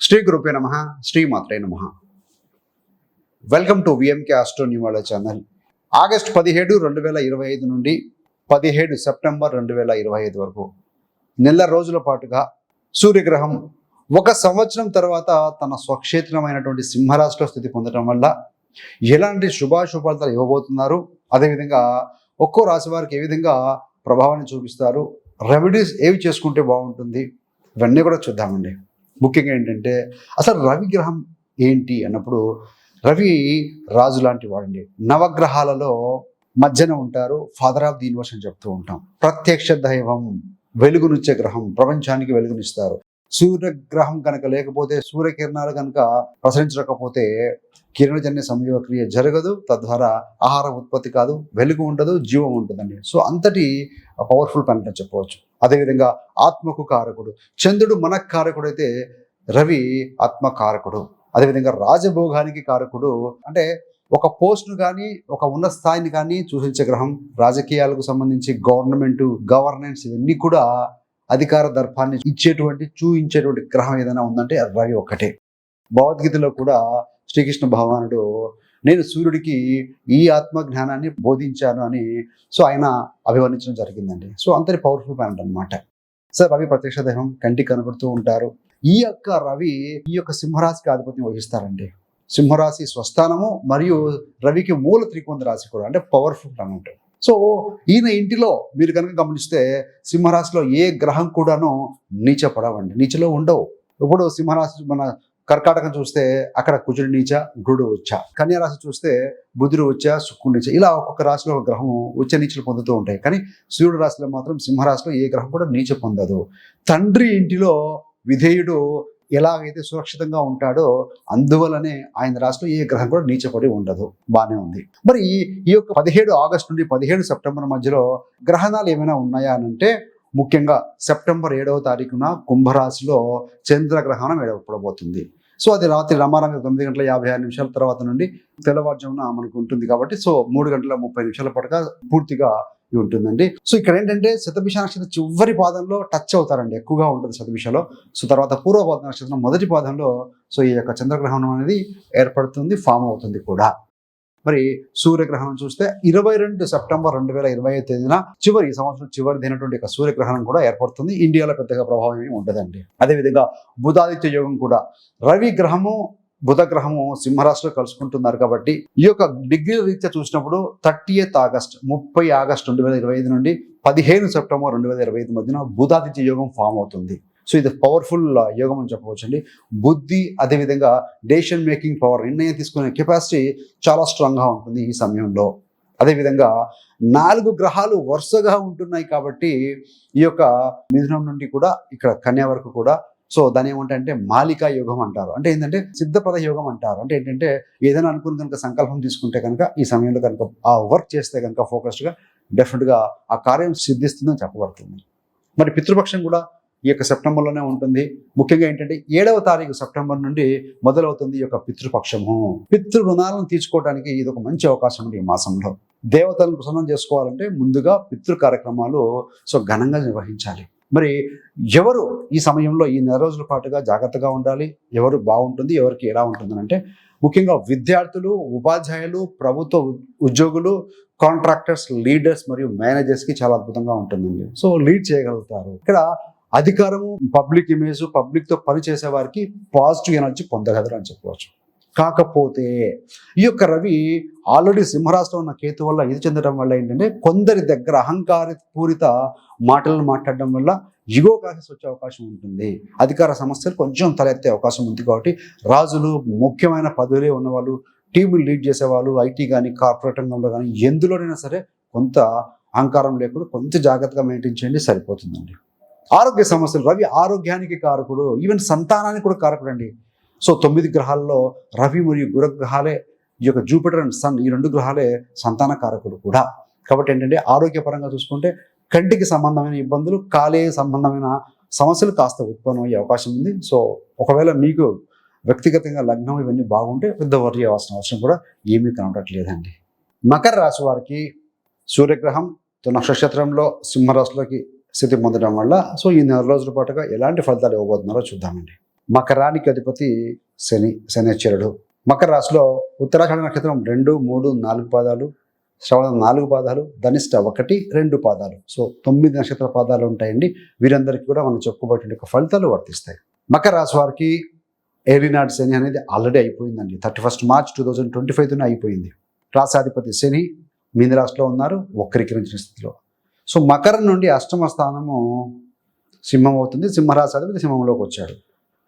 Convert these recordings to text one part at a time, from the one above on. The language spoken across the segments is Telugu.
శ్రీ గురుపే నమః, శ్రీ మాత్రే నమః. వెల్కమ్ టు విఎంకే ఆస్ట్రో న్యూవాల ఛానల్. ఆగస్టు 17, 2025 నుండి 17 సెప్టెంబర్ 2025 వరకు నెల రోజుల పాటుగా సూర్యగ్రహం ఒక సంవత్సరం తర్వాత తన స్వక్షేత్రమైనటువంటి సింహరాశిలో స్థితి పొందడం వల్ల ఎలాంటి శుభాశుభాలు ఇవ్వబోతున్నారు, అదేవిధంగా ఒక్కో రాశి వారికి ఏ విధంగా ప్రభావాన్ని చూపిస్తారు, రెమెడీస్ ఏవి చేసుకుంటే బాగుంటుంది, ఇవన్నీ కూడా చూద్దామండి. ముఖ్యంగా ఏంటంటే అసలు రవి గ్రహం ఏంటి అన్నప్పుడు, రవి రాజు లాంటి వాడండి. నవగ్రహాలలో మధ్యన ఉంటారు, ఫాదర్ ఆఫ్ ది యూనివర్స్ అని చెప్తూ ఉంటాం. ప్రత్యక్ష దైవం, వెలుగునిచ్చే గ్రహం, ప్రపంచానికి వెలుగునిస్తారు. సూర్యగ్రహం కనుక లేకపోతే, సూర్యకిరణాలు కనుక ప్రసరించకపోతే కిరణజన్య సంయోగ క్రియ జరగదు, తద్వారా ఆహార ఉత్పత్తి కాదు, వెలుగు ఉండదు, జీవం ఉంటుందండి. సో అంతటి పవర్ఫుల్ ప్లానెట్ అని చెప్పవచ్చు. అదేవిధంగా ఆత్మకు కారకుడు చంద్రుడు, మనకు కారకుడు అయితే రవి ఆత్మకారకుడు. అదేవిధంగా రాజభోగానికి కారకుడు, అంటే ఒక పోస్ట్ను కానీ ఒక ఉన్న స్థాయిని కానీ సూచించే గ్రహం. రాజకీయాలకు సంబంధించి గవర్నెన్స్ ఇవన్నీ కూడా అధికార దర్పాన్ని చూయించేటువంటి గ్రహం ఏదైనా ఉందంటే రవి ఒక్కటే. భగవద్గీతలో కూడా శ్రీకృష్ణ భగవానుడు నేను సూర్యుడికి ఈ ఆత్మ జ్ఞానాన్ని బోధించాను అని ఆయన అభివర్ణించడం జరిగిందండి. సో అంతటి పవర్ఫుల్ ప్లానెట్ అనమాట. సార్ రవి ప్రత్యక్ష దైవం, కంటికి కనబడుతూ ఉంటారు. ఈ యొక్క రవి ఈ యొక్క సింహరాశికి ఆధిపత్యం వహిస్తారండి. సింహరాశి స్వస్థానము మరియు రవికి మూల త్రికోణ రాశి కూడా, అంటే పవర్ఫుల్ ప్లానెట్. సో ఈయన ఇంటిలో మీరు కనుక గమనిస్తే సింహరాశిలో ఏ గ్రహం కూడాను నీచపడవండి, నీచలో ఉండవు. ఇప్పుడు సింహరాశి మన కర్కాటకం చూస్తే అక్కడ కుజుడు నీచ, గురుడు ఉచ్చ. కన్యా రాశి చూస్తే బుధుడు ఉచ్చ, శుక్రుడు నీచ. ఇలా ఒక్కొక్క రాశిలో ఒక గ్రహము ఉచ్చ నీచలు పొందుతూ ఉంటాయి. కానీ సూర్యుడు రాశిలో మాత్రం, సింహరాశిలో ఏ గ్రహం కూడా నీచ పొందదు. తండ్రి ఇంటిలో విధేయుడు ఎలాగైతే సురక్షితంగా ఉంటాడో అందువలనే ఆయన రాశిలో ఏ గ్రహం కూడా నీచపడి ఉండదు. బాగానే ఉంది. మరి ఈ యొక్క 17 ఆగస్టు నుండి 17 సెప్టెంబర్ మధ్యలో గ్రహణాలు ఏమైనా ఉన్నాయా అని అంటే, ముఖ్యంగా సెప్టెంబర్ 7వ తారీఖున కుంభరాశిలో చంద్రగ్రహణం ఏర్పడబోతుంది. సో అది రాత్రి రమారంగా 9:56 తర్వాత నుండి తెల్లవారుజామున మనకు ఉంటుంది కాబట్టి, సో 3:30 పాటుగా పూర్తిగా ఉంటుందండి. సో ఇక్కడ ఏంటంటే శతభిష నక్షత్రం చివరి పాదంలో టచ్ అవుతారండి, ఎక్కువగా ఉంటుంది శతభిషలో. సో తర్వాత పూర్వపాద నక్షత్రం మొదటి పాదంలో సో ఈ యొక్క చంద్రగ్రహణం అనేది ఏర్పడుతుంది, ఫామ్ అవుతుంది కూడా. మరి సూర్యగ్రహణం చూస్తే 22 సెప్టెంబర్ 2025 తేదీన ఈ సంవత్సరం చివరిదైనటువంటి యొక్క సూర్యగ్రహణం కూడా ఏర్పడుతుంది. ఇండియాలో పెద్దగా ప్రభావం ఏమి ఉండదండి. అదేవిధంగా బుధాదిత్య యోగం కూడా, రవి గ్రహము బుధ గ్రహము సింహరాశిలో కలుసుకుంటున్నారు కాబట్టి ఈ యొక్క డిగ్రీ రీత్యా చూసినప్పుడు 30 ఆగస్ట్ 2025 నుండి 15 సెప్టెంబర్ 2025 మధ్యన బుధాదిత్య యోగం ఫామ్ అవుతుంది. సో ఇది పవర్ఫుల్ యోగం అని చెప్పవచ్చండి. బుద్ధి, అదేవిధంగా డెసిషన్ మేకింగ్ పవర్, నిర్ణయం తీసుకునే కెపాసిటీ చాలా స్ట్రాంగ్గా ఉంటుంది ఈ సమయంలో. అదేవిధంగా 4 గ్రహాలు వరుసగా ఉంటున్నాయి కాబట్టి ఈ యొక్క మిథునం నుండి కూడా ఇక్కడ కన్యా వరకు కూడా, సో దాని ఏమంటే మాలికా యోగం అంటారు. అంటే ఏంటంటే సిద్ధపద యోగం అంటారు. అంటే ఏంటంటే ఏదైనా అనుకుని కనుక సంకల్పం తీసుకుంటే కనుక ఈ సమయంలో కనుక ఆ వర్క్ చేస్తే కనుక ఫోకస్డ్గా డెఫినెట్గా ఆ కార్యం సిద్ధిస్తుందని చెప్పబడుతుంది. మరి పితృపక్షం కూడా ఈ యొక్క సెప్టెంబర్లోనే ఉంటుంది. ముఖ్యంగా ఏంటంటే 7వ తారీఖు సెప్టెంబర్ నుండి మొదలవుతుంది ఈ యొక్క పితృపక్షము. పితృ రుణాలను తీర్చుకోవడానికి ఇది ఒక మంచి అవకాశం ఉంది ఈ మాసంలో. దేవతలను ప్రసన్నం చేసుకోవాలంటే ముందుగా పితృ కార్యక్రమాలు సో ఘనంగా నిర్వహించాలి. మరి ఎవరు ఈ సమయంలో ఈ నెల రోజుల పాటుగా జాగ్రత్తగా ఉండాలి, ఎవరు బాగుంటుంది, ఎవరికి ఎలా ఉంటుంది అంటే, ముఖ్యంగా విద్యార్థులు, ఉపాధ్యాయులు, ప్రభుత్వ ఉద్యోగులు, కాంట్రాక్టర్స్, లీడర్స్ మరియు మేనేజర్స్కి చాలా అద్భుతంగా ఉంటుందండి. సో లీడ్ చేయగలుగుతారు. ఇక్కడ అధికారము, పబ్లిక్ ఇమేజ్, పబ్లిక్తో పనిచేసే వారికి పాజిటివ్ ఎనర్జీ పొందగలరు అని చెప్పవచ్చు. కాకపోతే ఈ యొక్క రవి ఆల్రెడీ సింహరాశిలో ఉన్న కేతు వల్ల ఇది చెందడం వల్ల ఏంటంటే, కొందరి దగ్గర అహంకార పూరిత మాటలను మాట్లాడడం వల్ల ఇగో క్లాసెస్ వచ్చే అవకాశం ఉంటుంది. అధికార సమస్యలు కొంచెం తలెత్తే అవకాశం ఉంది. కాబట్టి రాజులు, ముఖ్యమైన పదవులే ఉన్నవాళ్ళు, టీములు లీడ్ చేసేవాళ్ళు, ఐటీ కానీ కార్పొరేట్ రంగంలో కానీ ఎందులోనైనా సరే కొంత అహంకారం లేకుండా కొంత జాగ్రత్తగా మెయింటైన్ చేయండి, సరిపోతుందండి. ఆరోగ్య సమస్యలు, రవి ఆరోగ్యానికి కారకుడు, ఈవెన్ సంతానానికి కూడా కారకుడు అండి. సో 9 గ్రహాల్లో రవి మరియు గురు గ్రహాలే, ఈ యొక్క జూపిటర్ అండ్ సన్, ఈ 2 గ్రహాలే సంతాన కారకుడు కూడా. కాబట్టి ఏంటంటే ఆరోగ్యపరంగా చూసుకుంటే కంటికి సంబంధమైన ఇబ్బందులు, కాలేయ సంబంధమైన సమస్యలు కాస్త ఉత్పన్నమయ్యే అవకాశం ఉంది. సో ఒకవేళ మీకు వ్యక్తిగతంగా లగ్నం ఇవన్నీ బాగుంటే పెద్ద వర్రీ అవ్వాల్సిన అవసరం కూడా ఏమీ కనబడట్లేదండి. మకర రాశి వారికి సూర్యగ్రహం నక్షత్రంలో సింహరాశిలోకి స్థితి పొందడం వల్ల సో ఈ నెల రోజుల పాటుగా ఎలాంటి ఫలితాలు ఇవ్వబోతున్నారో చూద్దామండి. మకరానికి అధిపతి శనిశ్చరుడు. మకర రాశిలో ఉత్తరాషాఢ నక్షత్రం 2, 3, 4 పాదాలు, శ్రవణం 4 పాదాలు, ధనిష్ట 1, 2 పాదాలు. సో 9 నక్షత్ర పాదాలు ఉంటాయండి. వీరందరికీ కూడా మనం చెప్పుకోబోయే ఫలితాలు వర్తిస్తాయి. మకర రాశి వారికి ఏలినాటి శని అనేది ఆల్రెడీ అయిపోయిందండి. 31 మార్చ్ 2025 అయిపోయింది. రాశాధిపతి శని మీనరాశిలో ఉన్నారు, వక్రీకరించిన స్థితిలో. సో మకరం నుండి అష్టమ స్థానము సింహం అవుతుంది. సింహరాశాధిపతి సింహంలోకి వచ్చాడు.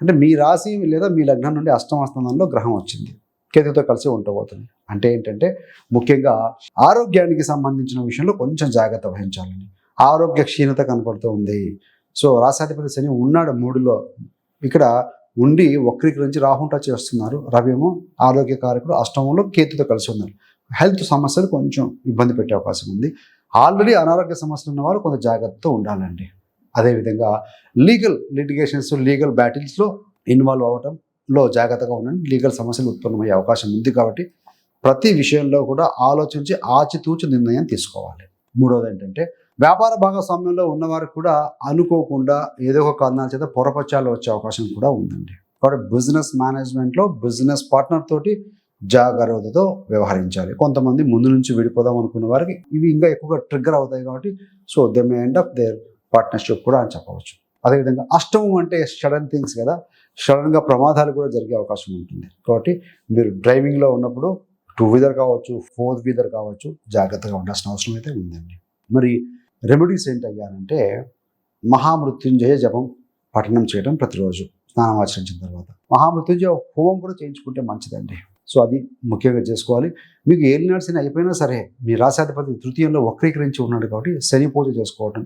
అంటే మీ రాశి లేదా మీ లగ్నం నుండి అష్టమ స్థానంలో గ్రహం వచ్చింది, కేతుతో కలిసి ఉండబోతుంది. అంటే ఏంటంటే ముఖ్యంగా ఆరోగ్యానికి సంబంధించిన విషయంలో కొంచెం జాగ్రత్త వహించాలండి. ఆరోగ్య క్షీణత కనపడుతూ ఉంది. సో రాశాధిపతి శని ఉన్నాడు 3లో, ఇక్కడ ఉండి వక్రీకరించి రాహుంట చేస్తున్నారు. రవి ఏమో ఆరోగ్య కారకుడు, అష్టమంలో కేతుతో కలిసి ఉన్నారు. హెల్త్ సమస్యలు కొంచెం ఇబ్బంది పెట్టే అవకాశం ఉంది. ఆల్రెడీ అనారోగ్య సమస్యలు ఉన్నవారు కొంత జాగ్రత్తతో ఉండాలండి. అదేవిధంగా లీగల్ లిటిగేషన్స్, లీగల్ బ్యాటిల్స్లో ఇన్వాల్వ్ అవ్వడంలో జాగ్రత్తగా ఉండండి. లీగల్ సమస్యలు ఉత్పన్నమయ్యే అవకాశం ఉంది కాబట్టి ప్రతి విషయంలో కూడా ఆలోచించి ఆచితూచి నిర్ణయం తీసుకోవాలి. మూడవది ఏంటంటే వ్యాపార భాగస్వామ్యంలో ఉన్నవారు కూడా అనుకోకుండా ఏదో ఒక కారణాల చేత పొరపచ్చాలు వచ్చే అవకాశం కూడా ఉందండి. కాబట్టి బిజినెస్ మేనేజ్మెంట్లో బిజినెస్ పార్ట్నర్ తోటి జాగ్రత్తతో వ్యవహరించాలి. కొంతమంది ముందు నుంచి విడిపోదాం అనుకున్న వారికి ఇవి ఇంకా ఎక్కువగా ట్రిగ్గర్ అవుతాయి కాబట్టి so they may end of their partnership కూడా అని చెప్పవచ్చు. అదేవిధంగా అష్టమం అంటే సడన్ థింగ్స్ కదా, సడన్గా ప్రమాదాలు కూడా జరిగే అవకాశం ఉంటుంది. కాబట్టి మీరు డ్రైవింగ్లో ఉన్నప్పుడు 2 వీలర్ కావచ్చు, 4 వీలర్ కావచ్చు, జాగ్రత్తగా ఉండాల్సిన అవసరం అయితే ఉందండి. మరి రెమెడీస్ ఏంటయ్యానంటే మహామృత్యుంజయ జపం పఠనం చేయడం ప్రతిరోజు స్నానం ఆచరించిన తర్వాత. మహామృత్యుంజయ హోమం కూడా చేయించుకుంటే మంచిదండి. సో అది ముఖ్యంగా చేసుకోవాలి. మీకు ఏలినాటి శని అయిపోయినా సరే మీ రాశాధిపతి తృతీయంలో వక్రీకరించి ఉన్నాడు కాబట్టి శని పూజ చేసుకోవటం,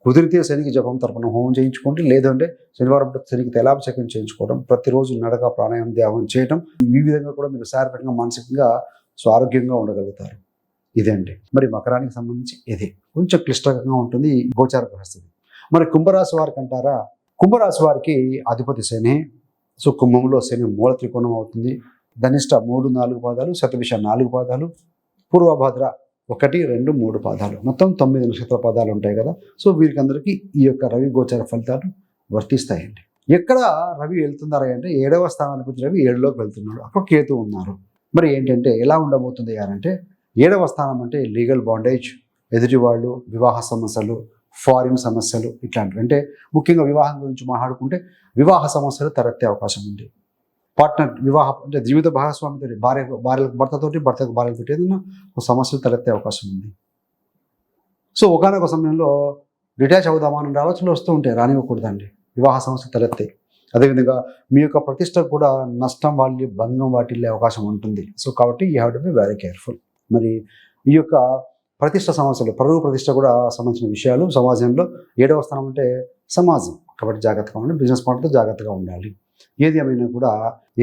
కుదిరితే శనికి జపం తరపున హోమం చేయించుకోండి. లేదంటే శనివారం శనికి తైలాభిషేకం చేయించుకోవడం, ప్రతిరోజు నడక ప్రాణాయామం ధ్యానం చేయడం. ఈ విధంగా కూడా మీరు శారీరకంగా మానసికంగా సో ఆరోగ్యంగా ఉండగలుగుతారు. ఇదండి మరి మకరానికి సంబంధించి ఇది కొంచెం క్లిష్టంగా ఉంటుంది ఈ గోచార పరిస్థితి. మరి కుంభరాశి వారికి అంటారా, కుంభరాశి వారికి అధిపతి శని. సో కుంభంలో శని మూల త్రికోణం అవుతుంది. ధనిష్ట 3, 4 పాదాలు, శతభిష 4 పాదాలు, పూర్వభద్ర 1, 2, 3 పాదాలు, మొత్తం 9 నక్షత్ర పాదాలు ఉంటాయి కదా. సో వీరికందరికీ ఈ యొక్క రవి గోచార ఫలితాలు వర్తిస్తాయండి. ఎక్కడ రవి వెళ్తున్నారా అంటే 7వ స్థానాధిపతి రవి 7లోకి వెళ్తున్నాడు, అక్కడ కేతు ఉన్నారు. మరి ఏంటంటే ఎలా ఉండబోతుంది అంటే 7వ స్థానం అంటే లీగల్ బాండేజ్, ఎదుటి వాళ్ళు, వివాహ సమస్యలు, ఫారిన్ సమస్యలు ఇట్లాంటివి. అంటే ముఖ్యంగా వివాహం గురించి మాట్లాడుకుంటే వివాహ సమస్యలు తలెత్తే అవకాశం ఉంది. పార్ట్నర్ వివాహం అంటే జీవిత భాగస్వామితో భర్తకు భార్యలతో ఏదైనా సమస్యలు తలెత్తే అవకాశం ఉంది. సో ఒకనొక సమయంలో డిటాచ్ అవుదామని ఆలోచనలు వస్తూ ఉంటాయి, రానివ్వకూడదండి. వివాహ సమస్యలు తలెత్తాయి. అదేవిధంగా మీ యొక్క ప్రతిష్ట కూడా నష్టం వాళ్ళి భంగం వాటిల్లే అవకాశం ఉంటుంది. సో కాబట్టి you have to be very careful. మరి ఈ యొక్క ప్రతిష్ట సమస్యలు, పరువు ప్రతిష్ట కూడా సంబంధించిన విషయాలు సమాజంలో 7వ స్థానం అంటే సమాజం కాబట్టి జాగ్రత్తగా ఉండాలి. బిజినెస్ పార్ట్నర్తో జాగ్రత్తగా ఉండాలి. ఏది ఏమైనా కూడా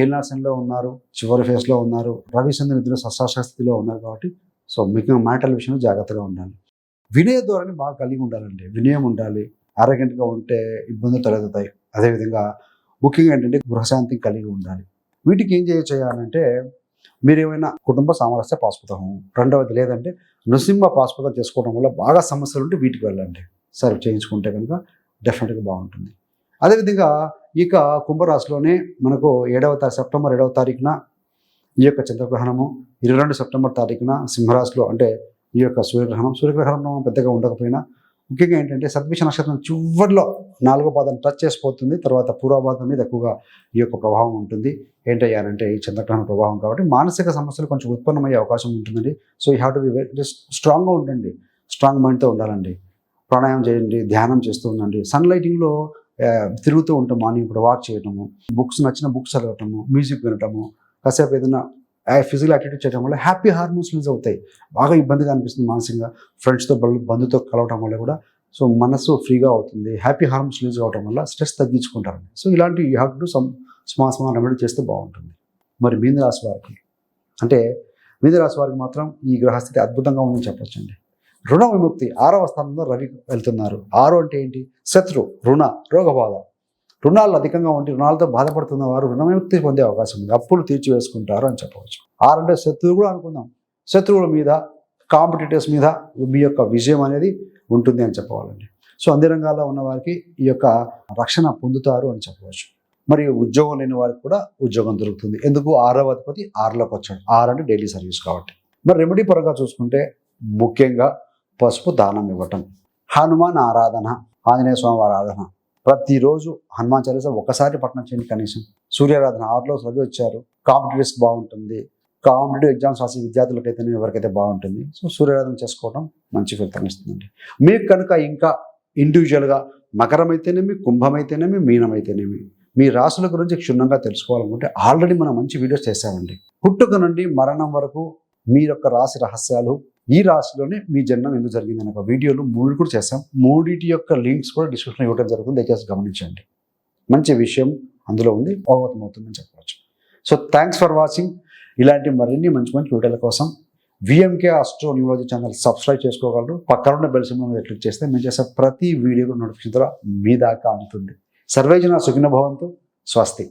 ఏలినాటి శనిలో ఉన్నారు, చివరి ఫేజ్లో ఉన్నారు, రవిచంద్ర నిధులు షష్టాష్ట స్థితిలో ఉన్నారు కాబట్టి సో మీకు మాటల విషయంలో జాగ్రత్తగా ఉండాలి. వినయ ధోరణి బాగా కలిగి ఉండాలండి. వినయం ఉండాలి. ఆరోగ్యంగా ఉంటే ఇబ్బందులు తలెత్తుతాయి. అదేవిధంగా ముఖ్యంగా ఏంటంటే గృహశాంతి కలిగి ఉండాలి. వీటికి ఏం చేయాలంటే మీరు ఏమైనా కుటుంబ సామరస్య పాశుపతం, రెండవది లేదంటే నృసింహ పాశుపతం చేసుకోవడం వల్ల బాగా సమస్యలు ఉంటే వీటికి వెళ్ళండి. సరే చేయించుకుంటే కనుక డెఫినెట్గా బాగుంటుంది. అదేవిధంగా ఇక కుంభరాశిలోనే మనకు సెప్టెంబర్ 7వ తారీఖున ఈ యొక్క చంద్రగ్రహణము, 22 సెప్టెంబర్ తారీఖున సింహరాశిలో అంటే ఈ యొక్క సూర్యగ్రహణం పెద్దగా ఉండకపోయినా ముఖ్యంగా ఏంటంటే శతభిష నక్షత్రం చివరిలో 4వ పాదం టచ్ చేసిపోతుంది. తర్వాత పూర్వపాదం మీద ఎక్కువగా ఈ యొక్క ప్రభావం ఉంటుంది. ఏంటయ్యారంటే ఈ చంద్రగ్రహణ ప్రభావం కాబట్టి మానసిక సమస్యలు కొంచెం ఉత్పన్నమయ్యే అవకాశం ఉంటుందండి. So you have to be very స్ట్రాంగ్గా ఉండండి. స్ట్రాంగ్ మైండ్తో ఉండాలండి. ప్రాణాయామం చేయండి, ధ్యానం చేస్తూ ఉండండి. సన్ లైటింగ్లో తిరుగుతూ ఉంటాం. మార్నింగ్ ఇప్పుడు వాక్ చేయటము, నచ్చిన బుక్స్ చదవటము, మ్యూజిక్ వినటము, కాసేపు ఏదైనా ఫిజికల్ యాక్టివిటీ చేయడం వల్ల హ్యాపీ హార్మోన్స్ రిలీజ్ అవుతాయి. బాగా ఇబ్బందిగా అనిపిస్తుంది మానసికంగా. ఫ్రెండ్స్తో బంధుతో కలవటం వల్ల కూడా సో మనసు ఫ్రీగా అవుతుంది. హ్యాపీ హార్మోన్స్ రిలీజ్ అవడం వల్ల స్ట్రెస్ తగ్గించుకుంటారండి. సో ఇలాంటి you have to do some small remedy చేస్తే బాగుంటుంది. మరి మీనరాశి వారికి అంటే మీనరాశి వారికి మాత్రం ఈ గ్రహస్థితి అద్భుతంగా ఉందని చెప్పొచ్చండి. రుణ విముక్తి 6వ స్థానంలో రవి వెళ్తున్నారు. 6 అంటే ఏంటి? శత్రు, రుణ, రోగబాధ. రుణాలు అధికంగా ఉండి రుణాలతో బాధపడుతున్న వారు రుణ విముక్తి పొందే అవకాశం ఉంది. అప్పులు తీర్చివేసుకుంటారు అని చెప్పవచ్చు. 6 అంటే శత్రువు కూడా అనుకుందాం. శత్రువుల మీద, కాంపిటీటర్స్ మీద మీ యొక్క విజయం అనేది ఉంటుంది అని చెప్పవాలండి. సో అన్ని రంగాల్లో ఉన్న వారికి ఈ యొక్క రక్షణ పొందుతారు అని చెప్పవచ్చు. మరియు ఉద్యోగం లేని వారికి కూడా ఉద్యోగం దొరుకుతుంది. ఎందుకు? 6వ అధిపతి 6లోకి వచ్చాడు. 6 అంటే డైలీ సర్వీస్ కాబట్టి. మరి రెమెడీ పరంగా చూసుకుంటే ముఖ్యంగా పసుపు దానం ఇవ్వటం, హనుమాన్ ఆరాధన, ఆంజనేయ స్వామి ఆరాధన, ప్రతిరోజు హనుమాన్ చాలీసా ఒకసారి పఠనం చేయండి కనీసం. సూర్యారాధన 6లో రవి వచ్చారు, కాంపిటేటివ్స్ బాగుంటుంది, కాంపిటేటివ్ ఎగ్జామ్స్ రాసే విద్యార్థులకైతే ఎవరికైతే బాగుంటుంది. సో సూర్యారాధన చేసుకోవడం మంచి ఫలితం ఇస్తుందండి. మీకు కనుక ఇంకా ఇండివిజువల్గా మకరం అయితేనేమి, కుంభం అయితేనేమి, మీనం అయితేనేమి మీ రాశుల గురించి క్షుణ్ణంగా తెలుసుకోవాలనుకుంటే ఆల్రెడీ మనం మంచి వీడియోస్ చేసామండి. పుట్టుక నుండి మరణం వరకు మీ యొక్క రాశి రహస్యాలు, ఈ రాశిలోనే మీ జన్మం ఎందుకు జరిగింది అనే ఒక వీడియోలు 3 కూడా చేసాం. 3 యొక్క లింక్స్ కూడా డిస్క్రిప్షన్లో ఇవ్వడం జరుగుతుంది, దయచేసి గమనించండి. మంచి విషయం అందులో ఉంది, అవగతమవుతుందని చెప్పవచ్చు. So thanks for watching. ఇలాంటి మరిన్ని మంచి మంచి వీడియోల కోసం VMK astro numerology channel subscribe చేసుకోగలరు. పక్కన ఉన్న బెల్ సింబల్ మీద క్లిక్ చేస్తే మేము చేసే ప్రతి వీడియో నోటిఫికేషన్ ద్వారా మీ దాకా అందుతుంది. సర్వేజన సుఖినో భవంతు. స్వస్తి.